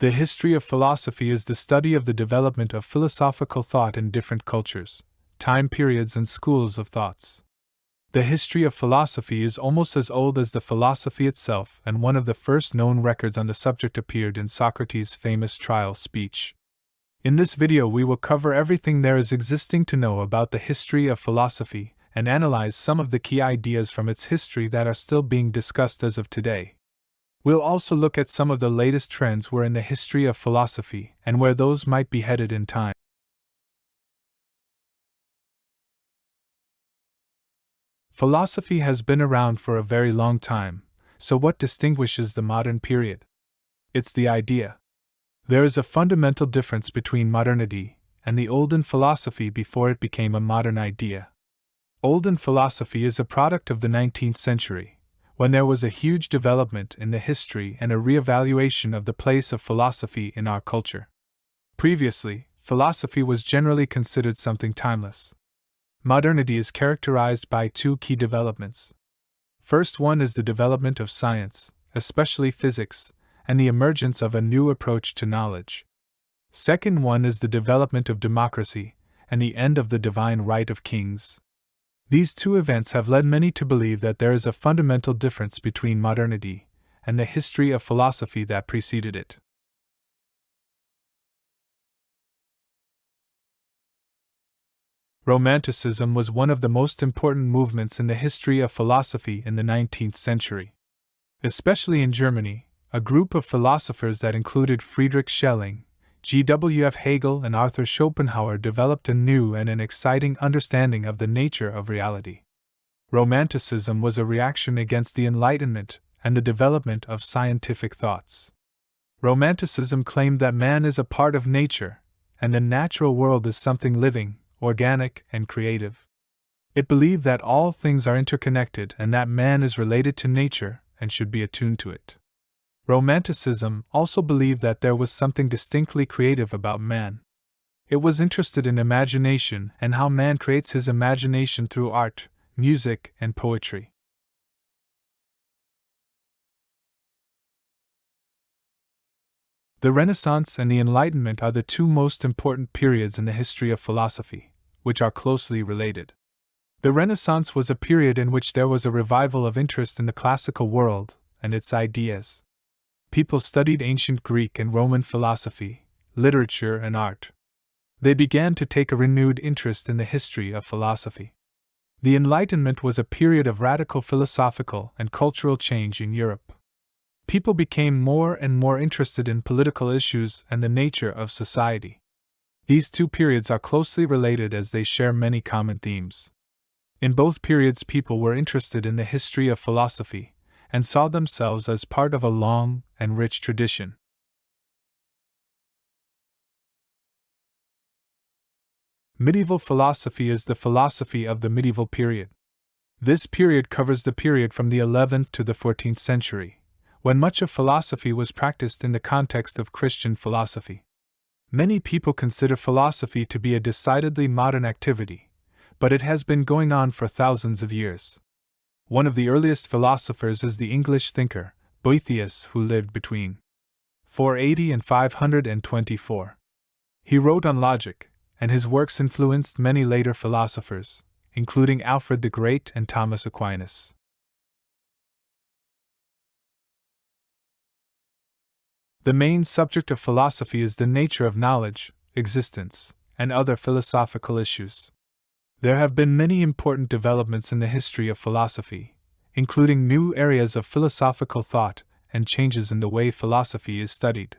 The history of philosophy is the study of the development of philosophical thought in different cultures, time periods, and schools of thoughts. The history of philosophy is almost as old as the philosophy itself, and one of the first known records on the subject appeared in Socrates' famous trial speech. In this video, we will cover everything there is existing to know about the history of philosophy and analyze some of the key ideas from its history that are still being discussed as of today. We'll also look at some of the latest trends were in the history of philosophy and where those might be headed in time. Philosophy has been around for a very long time, so what distinguishes the modern period? It's the idea. There is a fundamental difference between modernity and the olden philosophy before it became a modern idea. Olden philosophy is a product of the 19th century, when there was a huge development in the history and a re-evaluation of the place of philosophy in our culture. Previously, philosophy was generally considered something timeless. Modernity is characterized by two key developments. First one is the development of science, especially physics, and the emergence of a new approach to knowledge. Second one is the development of democracy and the end of the divine right of kings. These two events have led many to believe that there is a fundamental difference between modernity and the history of philosophy that preceded it. Romanticism was one of the most important movements in the history of philosophy in the 19th century. Especially in Germany, a group of philosophers that included Friedrich Schelling, G.W.F. Hegel, and Arthur Schopenhauer developed a new and an exciting understanding of the nature of reality. Romanticism was a reaction against the Enlightenment and the development of scientific thoughts. Romanticism claimed that man is a part of nature, and the natural world is something living, organic, and creative. It believed that all things are interconnected and that man is related to nature and should be attuned to it. Romanticism also believed that there was something distinctly creative about man. It was interested in imagination and how man creates his imagination through art, music, and poetry. The Renaissance and the Enlightenment are the two most important periods in the history of philosophy, which are closely related. The Renaissance was a period in which there was a revival of interest in the classical world and its ideas. People studied ancient Greek and Roman philosophy, literature, and art. They began to take a renewed interest in the history of philosophy. The Enlightenment was a period of radical philosophical and cultural change in Europe. People became more and more interested in political issues and the nature of society. These two periods are closely related as they share many common themes. In both periods, people were interested in the history of philosophy and saw themselves as part of a long and rich tradition. Medieval philosophy is the philosophy of the medieval period. This period covers the period from the 11th to the 14th century, when much of philosophy was practiced in the context of Christian philosophy. Many people consider philosophy to be a decidedly modern activity, but it has been going on for thousands of years. One of the earliest philosophers is the English thinker, Boethius, who lived between 480 and 524. He wrote on logic, and his works influenced many later philosophers, including Alfred the Great and Thomas Aquinas. The main subject of philosophy is the nature of knowledge, existence, and other philosophical issues. There have been many important developments in the history of philosophy, including new areas of philosophical thought and changes in the way philosophy is studied.